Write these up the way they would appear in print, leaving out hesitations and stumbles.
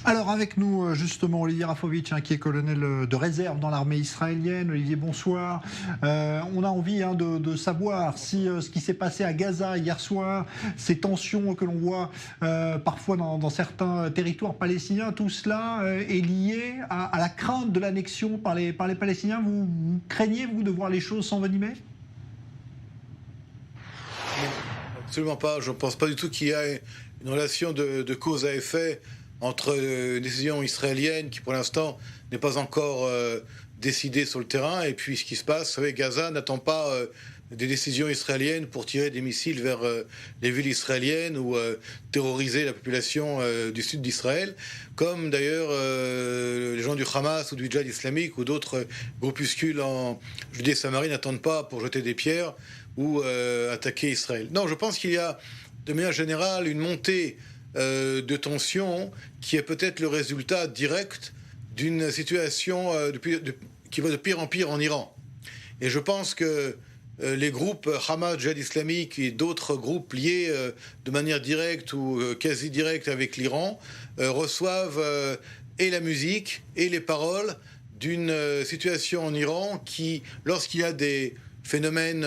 Alors avec nous justement Olivier Rafovitch, qui est colonel de réserve dans l'armée israélienne. Olivier, bonsoir. On a envie de savoir si ce qui s'est passé à Gaza hier soir, ces tensions que l'on voit parfois dans certains territoires palestiniens, tout cela est lié à la crainte de l'annexion par les Palestiniens. Vous craignez, vous, de voir les choses s'envenimer ? Absolument pas. Je ne pense pas du tout qu'il y ait une relation de cause à effet entre une décision israélienne qui, pour l'instant, n'est pas encore décidée sur le terrain, et puis ce qui se passe. Vous savez, Gaza n'attend pas des décisions israéliennes pour tirer des missiles vers les villes israéliennes ou terroriser la population du sud d'Israël, comme d'ailleurs les gens du Hamas ou du Djihad islamique ou d'autres groupuscules en Judée et Samarie n'attendent pas pour jeter des pierres ou attaquer Israël. Non, je pense qu'il y a, de manière générale, une montée de tension qui est peut-être le résultat direct d'une situation qui va de pire en pire en Iran. Et je pense que les groupes Hamas, Djihad islamique et d'autres groupes liés de manière directe ou quasi directe avec l'Iran reçoivent et la musique et les paroles d'une situation en Iran qui, lorsqu'il y a des phénomènes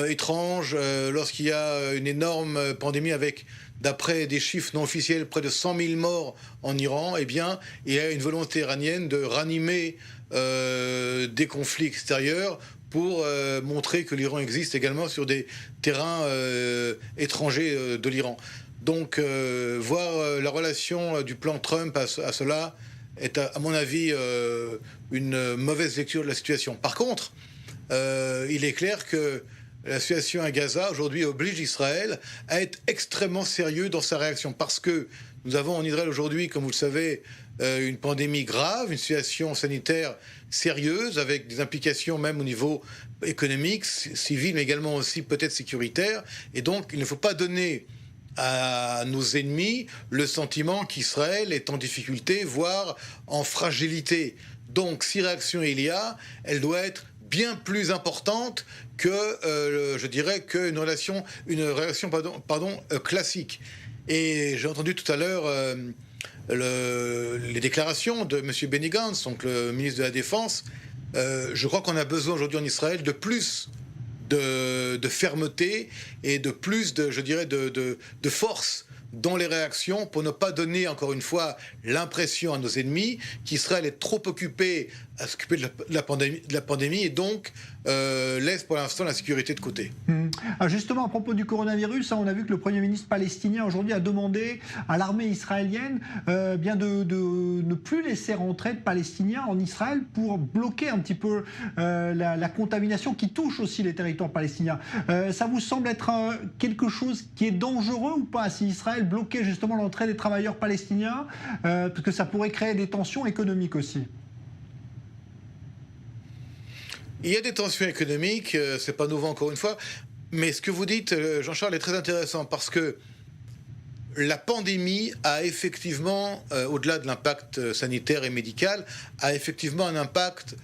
étranges, lorsqu'il y a une énorme pandémie avec, d'après des chiffres non officiels, près de 100 000 morts en Iran, eh bien, il y a une volonté iranienne de ranimer des conflits extérieurs pour montrer que l'Iran existe également sur des terrains étrangers de l'Iran. Donc, voir la relation du plan Trump à cela est, à mon avis, une mauvaise lecture de la situation. Par contre, il est clair que la situation à Gaza aujourd'hui oblige Israël à être extrêmement sérieux dans sa réaction, parce que nous avons en Israël aujourd'hui, comme vous le savez, une pandémie grave, une situation sanitaire sérieuse, avec des implications même au niveau économique, civil, mais également aussi peut-être sécuritaire. Et donc, il ne faut pas donner à nos ennemis le sentiment qu'Israël est en difficulté, voire en fragilité. Donc, si réaction il y a, elle doit être bien plus importante que, je dirais, qu'une réaction classique. Et j'ai entendu tout à l'heure les déclarations de M. Benny Gantz, donc le ministre de la Défense. Je crois qu'on a besoin aujourd'hui en Israël de plus de fermeté et de plus, je dirais, de force dans les réactions pour ne pas donner, encore une fois, l'impression à nos ennemis qu'Israël est trop occupé à s'occuper de la pandémie et donc laisse pour l'instant la sécurité de côté. Alors justement, à propos du coronavirus, on a vu que le Premier ministre palestinien aujourd'hui a demandé à l'armée israélienne bien de ne plus laisser rentrer de Palestiniens en Israël pour bloquer un petit peu la contamination qui touche aussi les territoires palestiniens. Ça vous semble être quelque chose qui est dangereux ou pas, si Israël bloquait justement l'entrée des travailleurs palestiniens, parce que ça pourrait créer des tensions économiques aussi? Il y a des tensions économiques, c'est pas nouveau encore une fois, mais ce que vous dites, Jean-Charles, est très intéressant parce que la pandémie a effectivement, au-delà de l'impact sanitaire et médical, a effectivement un impact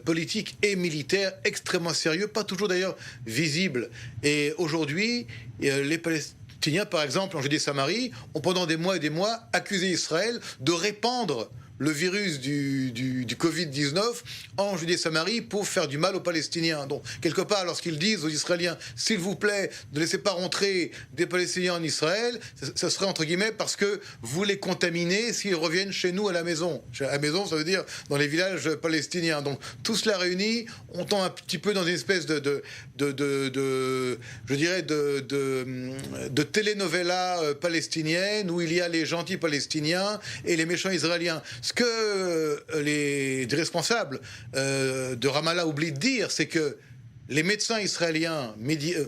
politique et militaire extrêmement sérieux, pas toujours d'ailleurs visible. Et aujourd'hui, les Palestiniens, par exemple, en Judée-Samarie, ont pendant des mois et des mois accusé Israël de répandre le virus du Covid-19 en Judée-Samarie pour faire du mal aux Palestiniens. Donc, quelque part, lorsqu'ils disent aux Israéliens « S'il vous plaît, ne laissez pas rentrer des Palestiniens en Israël », ça serait entre guillemets parce que vous les contaminez s'ils reviennent chez nous à la maison. À la maison, ça veut dire dans les villages palestiniens. Donc, tout cela réuni, on tombe un petit peu dans une espèce de telenovela palestinienne où il y a les gentils Palestiniens et les méchants Israéliens. Ce que les responsables de Ramallah oublient de dire, c'est que les médecins israéliens,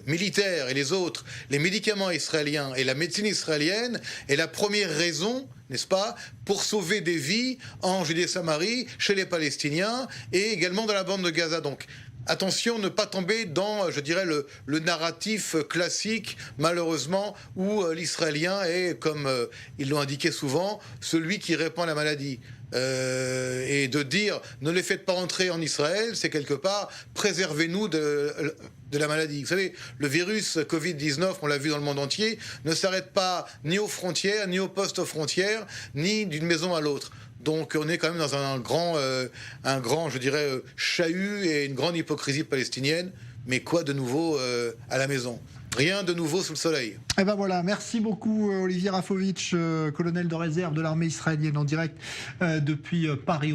militaires et les autres, les médicaments israéliens et la médecine israélienne est la première raison, n'est-ce pas, pour sauver des vies en Judée-Samarie, chez les Palestiniens et également dans la bande de Gaza. Donc, attention, ne pas tomber dans, je dirais, le narratif classique, malheureusement, où l'Israélien est, comme ils l'ont indiqué souvent, celui qui répand la maladie. Et de dire ne les faites pas rentrer en Israël, c'est quelque part préservez-nous de la maladie. Vous savez, le virus Covid-19, on l'a vu dans le monde entier, ne s'arrête pas ni aux frontières, ni aux postes aux frontières, ni d'une maison à l'autre. Donc on est quand même dans un grand, je dirais, chahut et une grande hypocrisie palestinienne. Mais quoi de nouveau à la maison? Rien de nouveau sous le soleil. Et ben voilà, merci beaucoup Olivier Rafovitch, colonel de réserve de l'armée israélienne en direct depuis Paris.